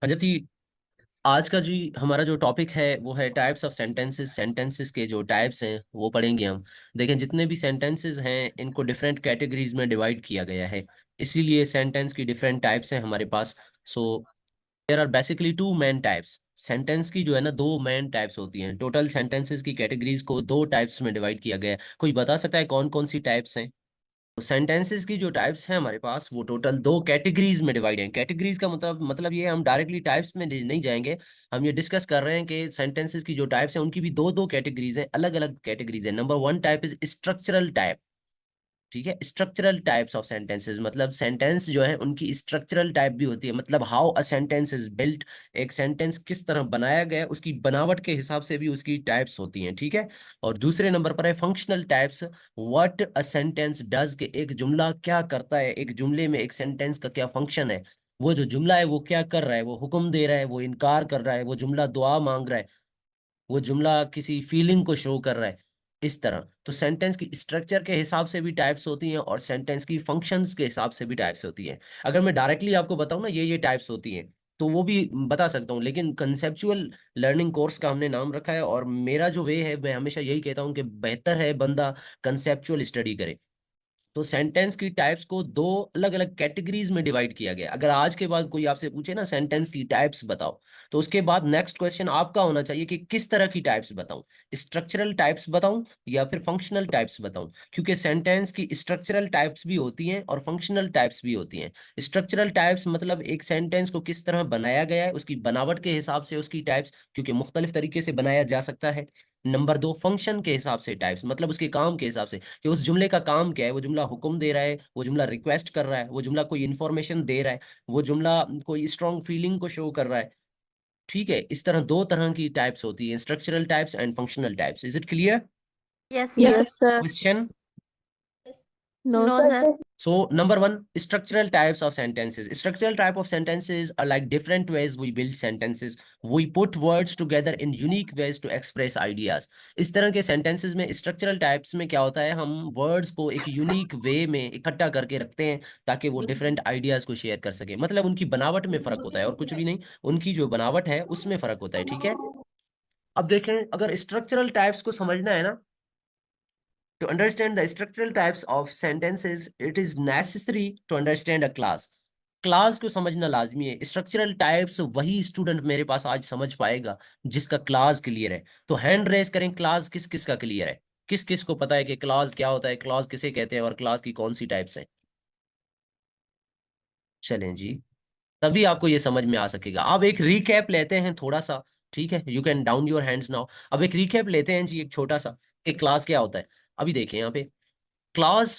अंजति, आज का जी हमारा जो टॉपिक है वो है टाइप्स ऑफ सेंटेंसेस। सेंटेंसेस के जो टाइप्स हैं वो पढ़ेंगे हम। देखें, जितने भी सेंटेंसेस हैं इनको डिफरेंट कैटेगरीज में डिवाइड किया गया है, इसीलिए सेंटेंस की डिफरेंट टाइप्स हैं हमारे पास। So there are basically two main types. Sentence की जो है ना दो मेन टाइप्स होती हैं। टोटल सेंटेंसेस की कैटेगरीज को दो टाइप्स में डिवाइड किया गया है। कोई बता सकता है कौन कौन सी टाइप्स हैं? सेंटेंसेस की जो टाइप्स हैं हमारे पास वो टोटल दो कैटेगरीज में डिवाइड हैं। कैटेगरीज का मतलब ये हम डायरेक्टली टाइप्स में नहीं जाएंगे। हम ये डिस्कस कर रहे हैं कि सेंटेंसेस की जो टाइप्स हैं उनकी भी दो दो कैटेगरीज हैं, अलग अलग कैटेगरीज हैं। Number one type is structural type. ठीक है, स्ट्रक्चरल टाइप्स ऑफ सेंटेंसेस मतलब सेंटेंस जो है उनकी स्ट्रक्चरल टाइप भी होती है, मतलब how a sentence is built. एक सेंटेंस किस तरह बनाया गया है उसकी बनावट के हिसाब से भी उसकी टाइप्स होती हैं। ठीक है। और दूसरे नंबर पर है functional types. What a sentence does, के एक जुमला क्या करता है, एक जुमले में एक सेंटेंस का क्या फंक्शन है। वो जो जुमला है वो क्या कर रहा है, वो हुक्म दे रहा है, वो इनकार कर रहा है, वो जुमला दुआ मांग रहा है, वो जुमला किसी फीलिंग को शो कर रहा है। इस तरह तो सेंटेंस की स्ट्रक्चर के हिसाब से भी टाइप्स होती हैं और सेंटेंस की फंक्शंस के हिसाब से भी टाइप्स होती हैं। अगर मैं डायरेक्टली आपको बताऊं ना ये टाइप्स होती हैं तो वो भी बता सकता हूँ, लेकिन कंसेप्चुअल लर्निंग कोर्स का हमने नाम रखा है और मेरा जो वे है मैं हमेशा यही कहता हूँ कि बेहतर है बंदा कंसेप्चुअल स्टडी करे। तो सेंटेंस की टाइप्स को दो अलग अलग कैटेगरीज में डिवाइड किया गया। अगर आज के बाद कोई आपसे पूछे ना सेंटेंस की टाइप्स बताओ, तो उसके बाद नेक्स्ट क्वेश्चन आपका होना चाहिए कि किस तरह की टाइप्स बताऊं, स्ट्रक्चरल टाइप्स बताऊं या फिर फंक्शनल टाइप्स बताऊं। क्योंकि सेंटेंस की स्ट्रक्चरल टाइप्स भी होती हैं और फंक्शनल टाइप्स भी होती हैं। स्ट्रक्चरल टाइप्स मतलब एक सेंटेंस को किस तरह बनाया गया है उसकी बनावट के हिसाब से उसकी टाइप्स, क्योंकि मुख्तलिफ तरीके से बनाया जा सकता है। नंबर दो, फंक्शन के हिसाब से टाइप्स मतलब उसके काम के हिसाब से कि उस जुमले का काम क्या है। वो जुमला हुक्म दे रहा है, वो जुमला रिक्वेस्ट कर रहा है, वो जुमला कोई इंफॉर्मेशन दे रहा है, वो जुमला कोई स्ट्रॉन्ग फीलिंग को शो कर रहा है। ठीक है, इस तरह दो तरह की टाइप्स होती है, structural types and functional types. Is it clear? Yes, Yes, sir. sir. Yes, sir. Question? No, No, sir. sir. So, number one, structural types of sentences. Structural type of sentences are like different ways we build sentences. We put words together in unique ways to express ideas. इस तरह के sentences में structural types में क्या होता है, हम words को एक unique way में इकट्ठा करके रखते हैं ताकि वो different ideas को share कर सके। मतलब उनकी बनावट में फर्क होता है और कुछ भी नहीं, उनकी जो बनावट है उसमें फर्क होता है। ठीक है। अब देखें, अगर structural types को समझना है ना, to understand the structural types of sentences, it is necessary to understand a class. Class को समझना लाजमी है। स्ट्रक्चरल टाइप्स वही स्टूडेंट मेरे पास आज समझ पाएगा जिसका क्लास क्लियर है। तो हैंड रेस करें, क्लास किस किस का क्लियर है, किस किस को पता है कि क्लास क्या होता है, क्लास किसे कहते हैं और क्लास की कौन सी टाइप्स हैं। चलें जी, तभी आपको ये समझ में आ सकेगा। अब एक रिकैप लेते हैं थोड़ा सा। ठीक है, you can down your hands now. अब एक रिकैप लेते हैं जी, एक छोटा सा, कि क्लास क्या होता है। अभी देखिए यहाँ पे, class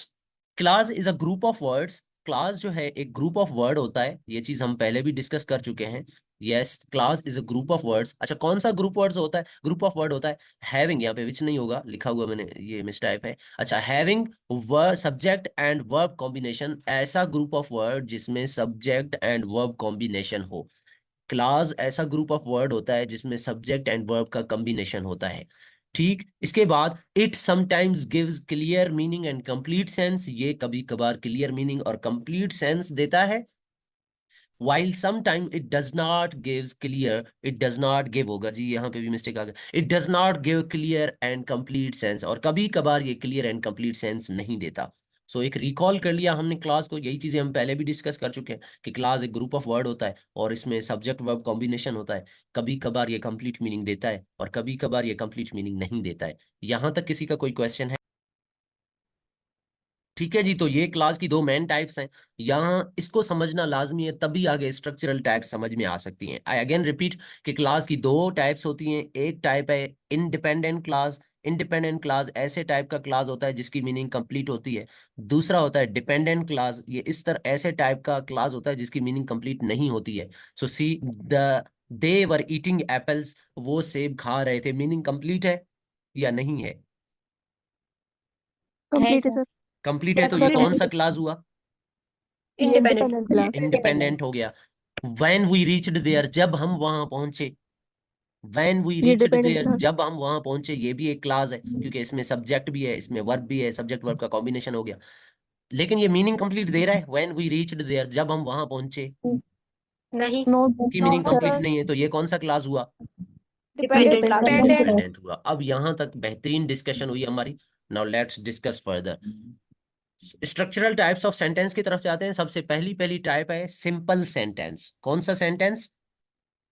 class is a group of words. Class जो है एक ग्रुप ऑफ वर्ड होता है, ये चीज हम पहले भी डिस्कस कर चुके हैं। Yes, class is a group of words. अच्छा, कौन सा ग्रुप वर्ड्स होता है, ग्रुप ऑफ वर्ड होता है हैविंग, यहाँ पे विच नहीं होगा, लिखा हुआ मैंने, ये मिसटाइप है। अच्छा, having verb subject and verb combination, ऐसा ग्रुप ऑफ वर्ड जिसमें सब्जेक्ट एंड वर्ब कॉम्बिनेशन हो। क्लास ऐसा ग्रुप ऑफ वर्ड होता है जिसमें सब्जेक्ट एंड वर्ब का कॉम्बिनेशन होता है। ठीक, इसके बाद it sometimes gives clear meaning and complete sense, ये कभी कभार क्लियर मीनिंग और कंप्लीट सेंस देता है। while sometime it does not gives clear, it does not give होगा जी, यहाँ पे भी मिस्टेक आ गया, it does not give clear and complete sense, और कभी कभार ये क्लियर एंड कंप्लीट सेंस नहीं देता। सो एक रिकॉल कर लिया हमने क्लास को, यही चीजें हम पहले भी डिस्कस कर चुके हैं कि क्लास एक ग्रुप ऑफ वर्ड होता है और इसमें सब्जेक्ट वर्ब कॉम्बिनेशन होता है। कभी कभार ये कंप्लीट मीनिंग देता है और कभी कभार ये कंप्लीट मीनिंग नहीं देता है। यहां तक किसी का कोई क्वेश्चन है? ठीक है जी, तो ये क्लास की दो मेन टाइप्स हैं। यहाँ इसको समझना लाजमी है, तभी आगे स्ट्रक्चरल टाइप्स समझ में आ सकती हैं। आई अगेन रिपीट कि क्लास की दो टाइप्स होती हैं। एक टाइप है इंडिपेंडेंट क्लास। इंडिपेंडेंट क्लास ऐसे टाइप का क्लास होता है जिसकी मीनिंग कंप्लीट होती है। दूसरा होता है डिपेंडेंट क्लास, ये इस तरह ऐसे टाइप का क्लास होता है जिसकी मीनिंग कंप्लीट नहीं होती है। So see the they were eating apples, वो सेब खा रहे थे, मीनिंग कंप्लीट है या नहीं है? है Complete है सर। sir. कंप्लीट है, Yes, तो ये sir. कौन सा Complete. क्लास हुआ? ये इंडिपेंडेंट। independent ये class. इंडिपेंडेंट हो गया। when we reached there, जब हम वहां पहुंचे। when we ये reached dependent there, class. जब हम वहां पहुंचे, ये भी एक क्लास है क्योंकि इसमें सब्जेक्ट भी है, इसमें वर्ब भी है, सब्जेक्ट वर्ब का कॉम्बिनेशन हो गया। लेकिन ये मीनिंग कंप्लीट दे रहा है, when we reached there, जब हम वहां पहुंचे। नहीं। नो की नो मीनिंग कंप्लीट सर। नहीं है, तो ये कौन सा क्लास हुआ? Dependent class. इंडिपेंडेंट। डिपेंडेंट हुआ। अब यहां तक बेहतरीन डिस्कशन हुई हमारी। Now let's discuss further. Structural types of sentence की तरफ जाते हैं। सबसे पहली पहली टाइप है सिंपल सेंटेंस। कौन सा sentence?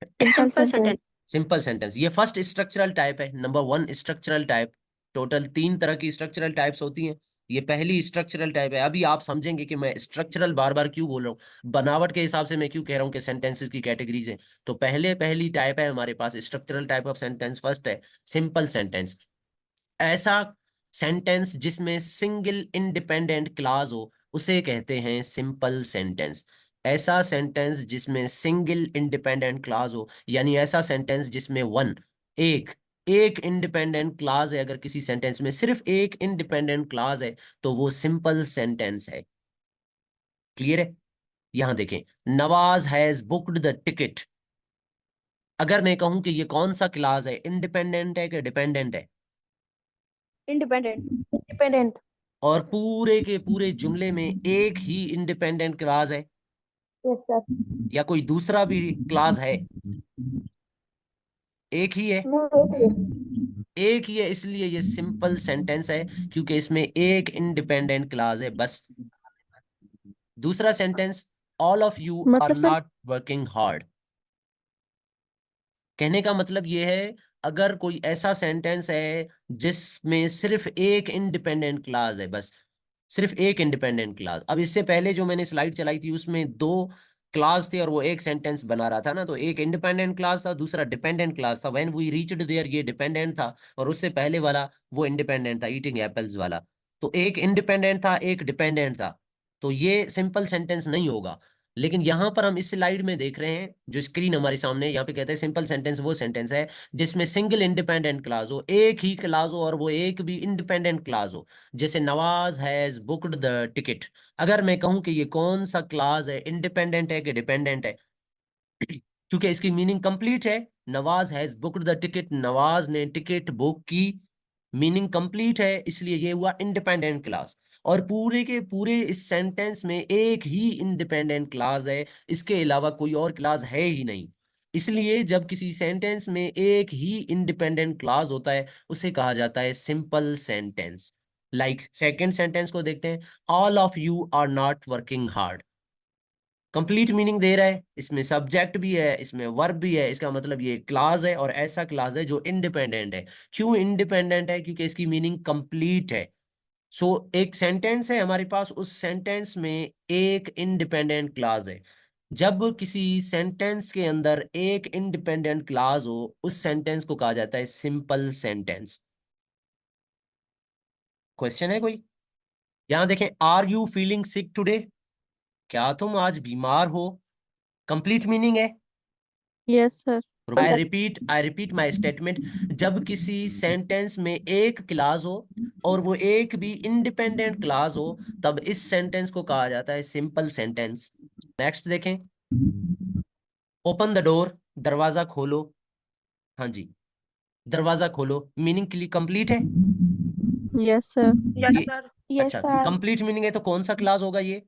Simple simple sentence. Sentence. Simple sentence, ये फर्स्ट स्ट्रक्चरल टाइप है, number one structural type. Total तीन तरह की स्ट्रक्चरल टाइप्स होती हैं। ये पहली स्ट्रक्चरल टाइप है। अभी आप समझेंगे कि मैं स्ट्रक्चरल बार बार क्यों बोल रहा हूँ, बनावट के हिसाब से मैं क्यों कह रहा हूँ कि सेंटेंसेस की कैटेगरीज हैं। तो पहले पहली टाइप है हमारे पास structural type of sentence, first है सिंपल सेंटेंस। ऐसा सेंटेंस जिसमें सिंगल इंडिपेंडेंट क्लाज हो उसे कहते हैं सिंपल सेंटेंस। ऐसा सेंटेंस जिसमें सिंगल इंडिपेंडेंट क्लाज हो, यानी ऐसा सेंटेंस जिसमें वन, एक एक इंडिपेंडेंट क्लाज है। अगर किसी सेंटेंस में सिर्फ एक इंडिपेंडेंट क्लाज है तो वो सिंपल सेंटेंस है। क्लियर है? यहां देखें, Nawaz has booked the ticket. अगर मैं कहूं कि ये कौन सा क्लाज है, इंडिपेंडेंट है कि डिपेंडेंट है? इंडिपेंडेंट। इंडिपेंडेंट। और पूरे के पूरे जुमले में एक ही इंडिपेंडेंट क्लाज है यस सर। या कोई दूसरा भी क्लाज है? एक ही है। नो एक ही है, इसलिए ये सिंपल सेंटेंस है, क्योंकि इसमें एक इंडिपेंडेंट क्लाज है बस। दूसरा sentence, all of you are मतलब सर। Not working hard. कहने का मतलब ये है, अगर कोई ऐसा सेंटेंस है जिसमें सिर्फ एक इंडिपेंडेंट क्लाज है बस, सिर्फ एक इंडिपेंडेंट क्लास। अब इससे पहले जो मैंने स्लाइड चलाई थी उसमें दो क्लास थे और वो एक सेंटेंस बना रहा था ना, तो एक इंडिपेंडेंट क्लास था, दूसरा डिपेंडेंट क्लास था। व्हेन वी रीच्ड देयर, ये डिपेंडेंट था, और उससे पहले वाला वो इंडिपेंडेंट था, ईटिंग एप्पल्स वाला। तो एक इंडिपेंडेंट था, एक डिपेंडेंट था, तो ये सिंपल सेंटेंस नहीं होगा। लेकिन यहां पर हम इस स्लाइड में देख रहे हैं, जो स्क्रीन हमारी सामने है, यहाँ पे कहते हैं सिंपल सेंटेंस वो सेंटेंस है जिसमें सिंगल इंडिपेंडेंट क्लास हो, एक ही क्लास हो और वो एक भी इंडिपेंडेंट क्लास हो। जैसे Nawaz has booked the ticket. अगर मैं कहूं कि ये कौन सा क्लास है, इंडिपेंडेंट है कि डिपेंडेंट है? क्योंकि इसकी मीनिंग कंप्लीट है। Nawaz has booked the ticket, Nawaz ने टिकट बुक की, मीनिंग कंप्लीट है, इसलिए ये हुआ इंडिपेंडेंट क्लास। और पूरे के पूरे इस सेंटेंस में एक ही इंडिपेंडेंट क्लास है, इसके अलावा कोई और क्लास है ही नहीं। इसलिए जब किसी सेंटेंस में एक ही इंडिपेंडेंट क्लास होता है उसे कहा जाता है simple sentence. Like second sentence को देखते हैं, all of you are not working hard. Complete meaning दे रहा है, इसमें सब्जेक्ट भी है, इसमें वर्ब भी है, इसका मतलब ये क्लास है और ऐसा क्लास है जो इंडिपेंडेंट है। क्यों इंडिपेंडेंट है? क्योंकि इसकी मीनिंग कंप्लीट है। सो एक सेंटेंस है हमारे पास, उस सेंटेंस में एक इंडिपेंडेंट क्लास है। जब किसी सेंटेंस के अंदर एक इंडिपेंडेंट क्लास हो उस सेंटेंस को कहा जाता है सिंपल सेंटेंस। क्वेश्चन है कोई? यहां देखें, are you feeling sick today? क्या तुम आज बीमार हो? कंप्लीट मीनिंग है। Yes sir. I repeat my statement. जब किसी सेंटेंस में एक क्लास हो और वो एक भी इंडिपेंडेंट क्लास हो, तब इस सेंटेंस को कहा जाता है सिंपल सेंटेंस। नेक्स्ट देखें, ओपन द डोर, दरवाजा खोलो। हाँ जी, दरवाजा खोलो, मीनिंग के लिए कंप्लीट है यस सर। यस ये। सर। यस अच्छा, सर। कंप्लीट मीनिंग है तो कौन सा क्लास होगा ये?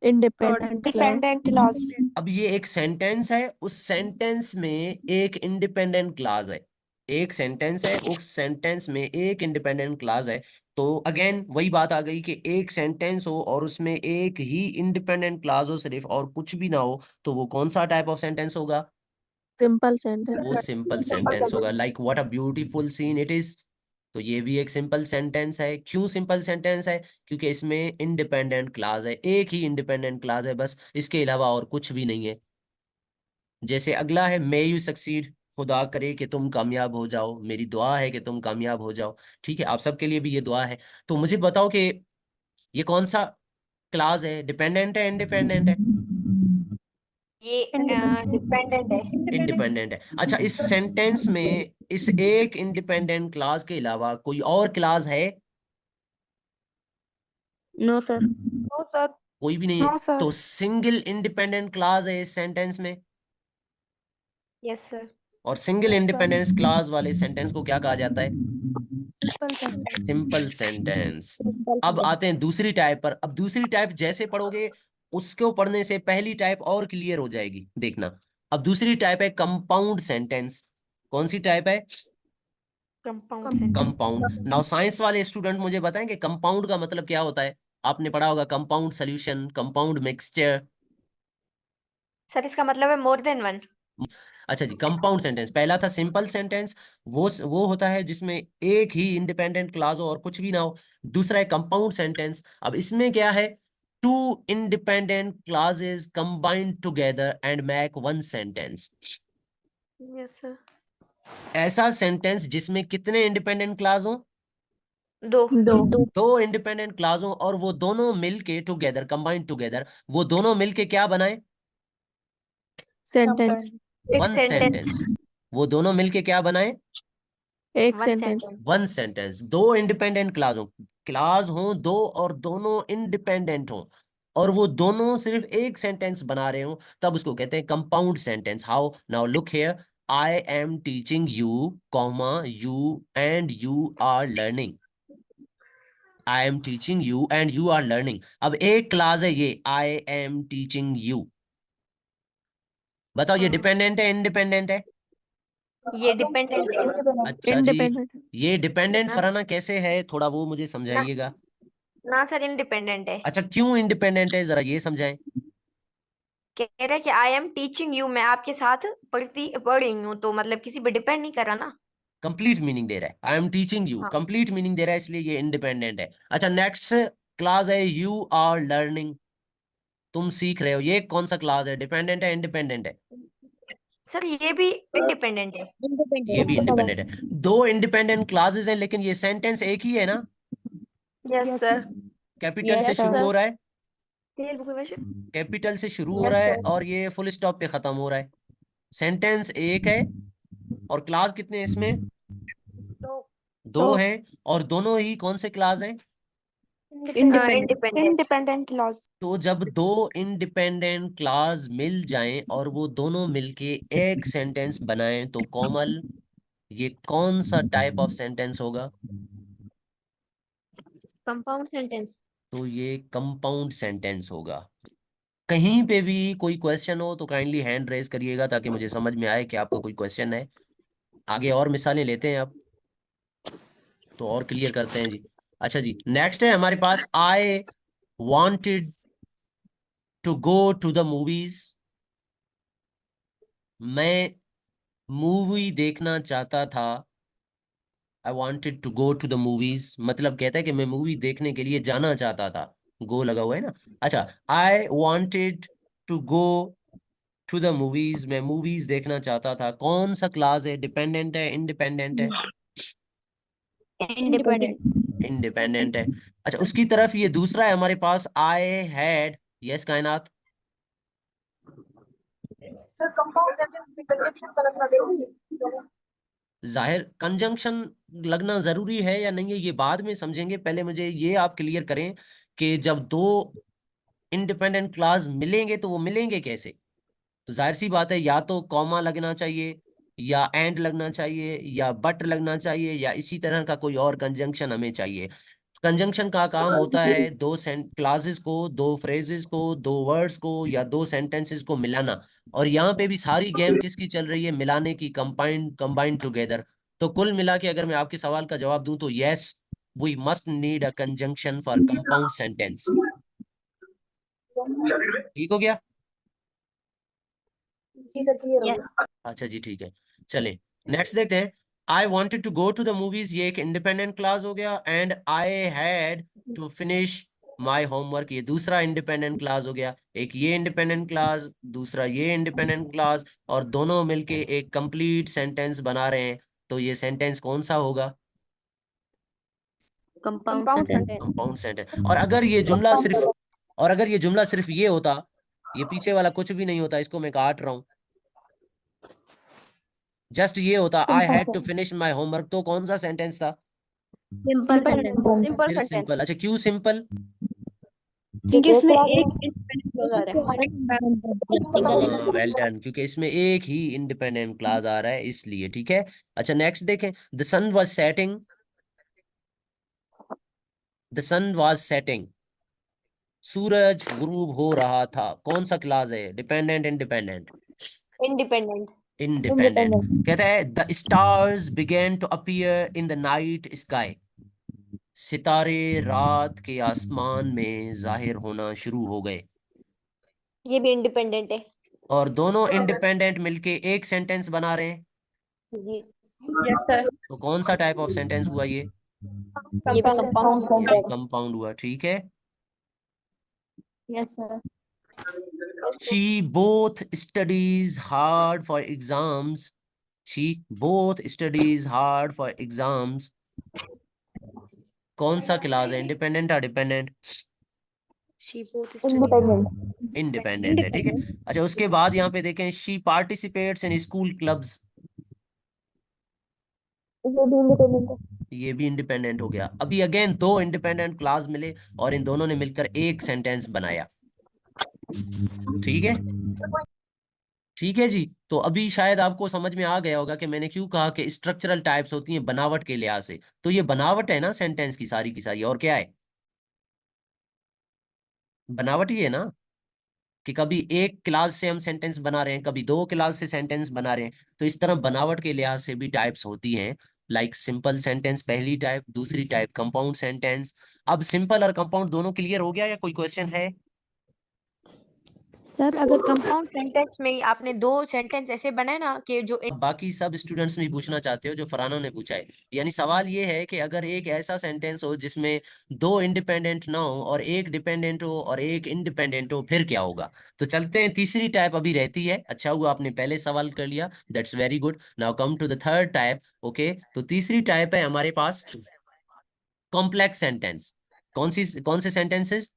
Independent class. Dependent class. अब ये एक सेंटेंस है, उस सेंटेंस में एक इंडिपेंडेंट क्लास है। एक सेंटेंस है, उस सेंटेंस में एक इंडिपेंडेंट क्लास है। तो अगेन वही बात आ गई कि एक सेंटेंस हो और उसमें एक ही इंडिपेंडेंट क्लास हो सिर्फ, और कुछ भी ना हो, तो वो कौन सा टाइप ऑफ सेंटेंस होगा? सिंपल वो सेंटेंस। सिंपल सेंटेंस होगा। Like what a beautiful seen it is. तो ये भी एक सिंपल सेंटेंस है। क्यों सिंपल सेंटेंस है? क्योंकि इसमें इंडिपेंडेंट क्लास है, एक ही इंडिपेंडेंट क्लास है बस, इसके अलावा और कुछ भी नहीं है। जैसे अगला है, मे यू सक्सीड। खुदा करे कि तुम कामयाब हो जाओ, मेरी दुआ है कि तुम कामयाब हो जाओ। ठीक है, आप सबके लिए भी ये दुआ है। तो मुझे बताओ कि ये कौन सा क्लास है, डिपेंडेंट है इंडिपेंडेंट है? ये डिपेंडेंट है। इंडिपेंडेंट है। अच्छा, इस सेंटेंस में इस एक इंडिपेंडेंट क्लास के अलावा कोई और क्लास है? No sir. No sir. कोई भी नहीं है। No sir. तो सिंगल इंडिपेंडेंट क्लास है इस सेंटेंस में। Yes sir. और single yes sir. Independence clause वाले सेंटेंस को क्या कहा जाता है? Simple sentence. Simple sentence. Simple अब आते सेंटेंस। हैं दूसरी टाइप पर। अब दूसरी टाइप जैसे पढ़ोगे उसको पढ़ने से पहली टाइप और क्लियर हो जाएगी, देखना। अब दूसरी टाइप है कंपाउंड सेंटेंस। कौन सी टाइप है? Compound sentence. Compound. Now science वाले स्टूडेंट मुझे बताएं कि कंपाउंड का मतलब क्या होता है। आपने पढ़ा होगा compound solution, compound mixture. Sir इसका मतलब है मोर देन वन। अच्छा जी, कंपाउंड सेंटेंस पहला था सिंपल सेंटेंस। वो होता है जिसमें एक ही इंडिपेंडेंट क्लास हो और कुछ भी ना हो। दूसरा है कंपाउंड सेंटेंस। अब इसमें क्या है? Two independent clauses combined together and make one sentence. Yes sir. ऐसा सेंटेंस जिसमें कितने इंडिपेंडेंट क्लास हो? दो। दो। दो इंडिपेंडेंट क्लास हो और वो दोनों मिलके टुगेदर, कंबाइंड टुगेदर, वो दोनों मिलके क्या बनाए? सेंटेंस। एक वन सेंटेंस। सेंटेंस। वो दोनों मिलके क्या बनाए? एक one sentence. Sentence. One sentence. दो इंडिपेंडेंट क्लास हो दो, और दोनों इंडिपेंडेंट हो, और वो दोनों सिर्फ एक सेंटेंस बना रहे हो, तब उसको कहते हैं compound sentence. How? Now look here. I am teaching you, comma you and you are learning. I am teaching you and you are learning. अब एक क्लास है ये, आई एम टीचिंग यू। बताओ ये डिपेंडेंट है इंडिपेंडेंट है? ये डिपेंडेंट है। अच्छा जी। इंडिपेंडेंट। ये डिपेंडेंट ना फराना कैसे है, थोड़ा वो मुझे ना समझाइएगा। ना सर इंडिपेंडेंट है। अच्छा, क्यों इंडिपेंडेंट है, जरा ये समझाएं। कह रहा है कि आई एम टीचिंग यू, मैं आपके साथ पढ़ रही हूँ, तो मतलब किसी पे डिपेंड नहीं कर रहा ना। कंप्लीट मीनिंग दे रहा है, आई एम टीचिंग यू, हाँ। कंप्लीट मीनिंग दे रहा है, इसलिए ये इंडिपेंडेंट है। अच्छा, नेक्स्ट क्लास है यू आर लर्निंग। तुम सीख रहे हो, ये कौन सा क्लास है, डिपेंडेंट है इंडिपेंडेंट है? सर ये भी इंडिपेंडेंट है। ये भी इंडिपेंडेंट है। दो इंडिपेंडेंट क्लासेस हैं, लेकिन ये सेंटेंस एक ही है ना? Yes sir. कैपिटल से यस शुरू सर। हो रहा है। तेल बुक में से। कैपिटल से शुरू हो यस रहा है सर। और ये फुल स्टॉप पे खत्म हो रहा है। सेंटेंस एक है, और क्लास कितने हैं इसमें? तो दो हैं, और दोनों ही कौन से क्लास हैं? इंडिपेंडेंट। इंडिपेंडेंट। Independent clause. तो जब दो इंडिपेंडेंट क्लास मिल जाएं और वो दोनों मिलके एक सेंटेंस बनाएं, तो कोमल, ये कौन सा टाइप ऑफ सेंटेंस होगा? Compound sentence. तो ये कंपाउंड सेंटेंस होगा। कहीं पे भी कोई क्वेश्चन हो तो काइंडली हैंड रेज करिएगा, ताकि मुझे समझ में आए कि आपका कोई क्वेश्चन है। आगे और मिसालें लेते हैं अब, तो और क्लियर करते हैं जी। अच्छा जी, नेक्स्ट है हमारे पास, I wanted to go to the movies. मैं मूवी देखना चाहता था। I wanted to go to the movies मतलब कहता है कि मैं मूवी देखने के लिए जाना चाहता था। गो लगा हुआ है ना। अच्छा, I wanted to go to the movies, मैं मूवीज देखना चाहता था, कौन सा क्लास है, डिपेंडेंट है इंडिपेंडेंट है? इंडिपेंडेंट। इंडिपेंडेंट है। अच्छा, उसकी तरफ ये दूसरा है हमारे पास, आई हैड। यस कायनात। सर कंपाउंड सेंटेंस में कंजक्शन का लगना जरूरी है। जाहिर कंजंक्शन लगना जरूरी है या नहीं है, ये बाद में समझेंगे, पहले मुझे ये आप क्लियर करें कि जब दो इंडिपेंडेंट क्लास मिलेंगे तो वो मिलेंगे कैसे। तो जाहिर सी बात है, या तो कॉमा लगना चाहिए, या एंड लगना चाहिए, या बट लगना चाहिए, या इसी तरह का कोई और कंजंक्शन हमें चाहिए। कंजंक्शन का काम होता है दो क्लासेस को, दो फ्रेजेस को, दो वर्ड्स को, या दो सेंटेंसेस को मिलाना। और यहाँ पे भी सारी गेम किसकी चल रही है, मिलाने की, कंबाइंड कंबाइंड टुगेदर। तो कुल मिला के अगर मैं आपके सवाल का जवाब दूं तो yes, we must need a conjunction for compound sentence. ठीक हो गया? जी सर क्लियर हो गया। अच्छा जी, ठीक है। चलें, नेक्स्ट देखते हैं। I wanted to go to the movies, ये एक इंडिपेंडेंट क्लास हो गया। And I had to finish my homework, ये दूसरा इंडिपेंडेंट क्लास हो गया। एक ये इंडिपेंडेंट क्लास, दूसरा ये इंडिपेंडेंट क्लास, और दोनों मिलके एक कंप्लीट सेंटेंस बना रहे हैं। तो ये सेंटेंस कौन सा होगा? Compound sentence. Compound sentence. और अगर ये जुमला सिर्फ ये होता, ये पीछे वाला कुछ भी नहीं होता, इसको मैं काट रहा हूं, जस्ट ये होता I had to finish my homework, तो कौन सा सेंटेंस था? Simple sentence. सिंपल फिर सेंटेंस। सिंपल। अच्छा, क्यों सिंपल? क्योंकि इसमें एक इंडिपेंडेंट क्लॉज आ रहा है। हाँ, वेल डन, क्योंकि इसमें एक ही इंडिपेंडेंट क्लास आ रहा है, इसलिए। ठीक है। अच्छा, नेक्स्ट देखें। The sun was setting. The sun was setting. सूरज गुरूब हो रहा था, कौन सा क्लास है, डिपेंडेंट इंडिपेंडेंट? इंडिपेंडेंट। इंडिपेंडेंट। कहता है the stars begin to appear in the night sky, सितारे रात के आसमान में जाहिर होना शुरू हो गए। ये भी इंडिपेंडेंट है। और दोनों इंडिपेंडेंट मिलके एक सेंटेंस बना रहे हैं। जी। Yes sir. तो कौन सा टाइप ऑफ सेंटेंस हुआ ये? ये भी कंपाउंड ये भी सेंटेंस। कंपाउंड हुआ, ठीक है। Yes sir. She both studies hard for exams. She both studies hard for exams. कौन सा क्लास है, इंडिपेंडेंट या dependent? She both studies. Independent है, ठीक है। अच्छा, उसके बाद यहाँ पे देखें, she participates in school clubs, ये भी इंडिपेंडेंट है। ये भी इंडिपेंडेंट हो गया। अभी अगेन दो इंडिपेंडेंट क्लास मिले और इन दोनों ने मिलकर एक सेंटेंस बनाया, ठीक है। ठीक है जी। तो अभी शायद आपको समझ में आ गया होगा कि मैंने क्यों कहा कि स्ट्रक्चरल टाइप्स होती हैं बनावट के लिहाज से। तो ये बनावट है ना सेंटेंस की सारी, और क्या है? बनावट ही है ना, कि कभी एक क्लास से हम सेंटेंस बना रहे हैं, कभी दो क्लास से सेंटेंस बना रहे हैं। तो इस तरह बनावट के लिहाज से भी टाइप्स होती हैं। लाइक सिंपल सेंटेंस पहली टाइप, दूसरी टाइप कंपाउंड सेंटेंस। अब सिंपल और कंपाउंड दोनों क्लियर हो गया या कोई क्वेश्चन है? सर अगर कंपाउंड सेंटेंस में ही आपने दो सेंटेंस ऐसे बनाए ना कि जो अब बाकी सब स्टूडेंट्स भी पूछना चाहते हो जो फरहाना ने पूछा है। यानी सवाल ये है कि अगर एक ऐसा सेंटेंस हो जिसमें दो इंडिपेंडेंट ना हो और एक डिपेंडेंट हो और एक इंडिपेंडेंट हो, फिर क्या होगा? तो चलते हैं, तीसरी टाइप अभी रहती है। अच्छा हुआ आपने पहले सवाल कर लिया, that's very good. Now come to the third type. Okay, तो तीसरी टाइप है हमारे पास कॉम्प्लेक्स सेंटेंस। कौन से सेंटेंसेस?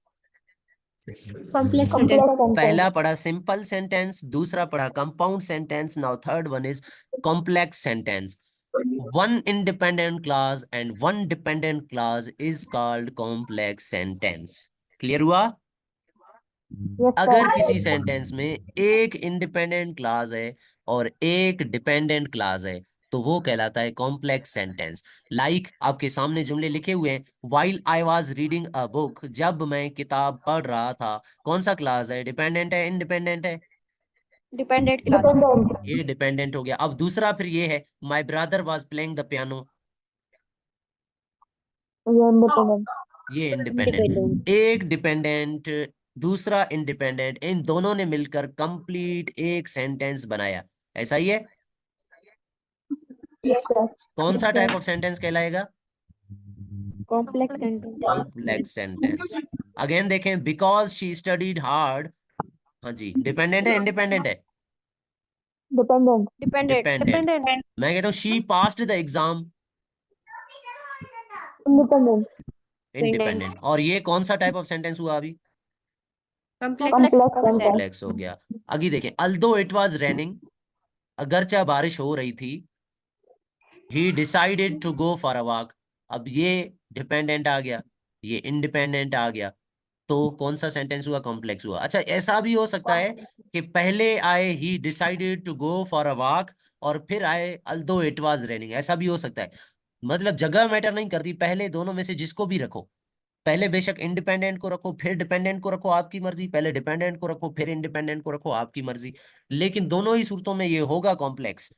Complex sentence. पहला पढ़ा सिंपल सेंटेंस, दूसरा पढ़ा compound sentence, now third one is complex sentence. One independent clause and one dependent clause is called complex sentence. Clear हुआ? यस अगर किसी सर। सेंटेंस में एक इंडिपेंडेंट क्लाज है और एक डिपेंडेंट क्लाज है, तो वो कहलाता है कॉम्प्लेक्स सेंटेंस। लाइक आपके सामने जुमले लिखे हुए हैं, while I was reading a book, जब मैं किताब पढ़ रहा था। कौन सा क्लाज है, डिपेंडेंट है इंडिपेंडेंट है? Dependent class. डिपेंडेंट। ये डिपेंडेंट हो गया। अब दूसरा फिर ये है, my brother was playing the piano, ये इंडिपेंडेंट। ये इंडिपेंडेंट। इंडिपेंडेंट। एक डिपेंडेंट, दूसरा इंडिपेंडेंट, इन दोनों ने मिलकर कंप्लीट एक सेंटेंस बनाया। ऐसा ही है। Yes sir. कौन सा yes type sir. Of sentence कहलाएगा? Complex sentence. Complex sentence. Again देखें, बिकॉज शी स्टडीड हार्ड। हाँ जी, डिपेंडेंट है इंडिपेंडेंट है? डिपेंडेंट। डिपेंडेंट। डिपेंडेंट। मैं कहता हूँ she passed the exam, independent. Dependent. Independent. और ये कौन सा टाइप ऑफ सेंटेंस हुआ अभी? कॉम्प्लेक्स। Complex sentence. कॉम्प्लेक्स हो गया। आगे देखें, अल्दो इट वाज रेनिंग, अगरचा बारिश हो रही थी, he decided to go for a walk. अब ये डिपेंडेंट आ गया, ये इंडिपेंडेंट आ गया। तो कौन सा सेंटेंस हुआ, कॉम्प्लेक्स हुआ। अच्छा, ऐसा भी हो सकता है कि पहले आए he decided to go for a walk और फिर आए अल्दो इट वाज रेनिंग, ऐसा भी हो सकता है। मतलब जगह मैटर नहीं करती, पहले दोनों में से जिसको भी रखो। पहले बेशक इंडिपेंडेंट को रखो फिर डिपेंडेंट को रखो, आपकी मर्जी। पहले डिपेंडेंट को रखो फिर इंडिपेंडेंट को रखो, आपकी मर्जी। लेकिन दोनों ही सूरतों में ये होगा कॉम्प्लेक्स।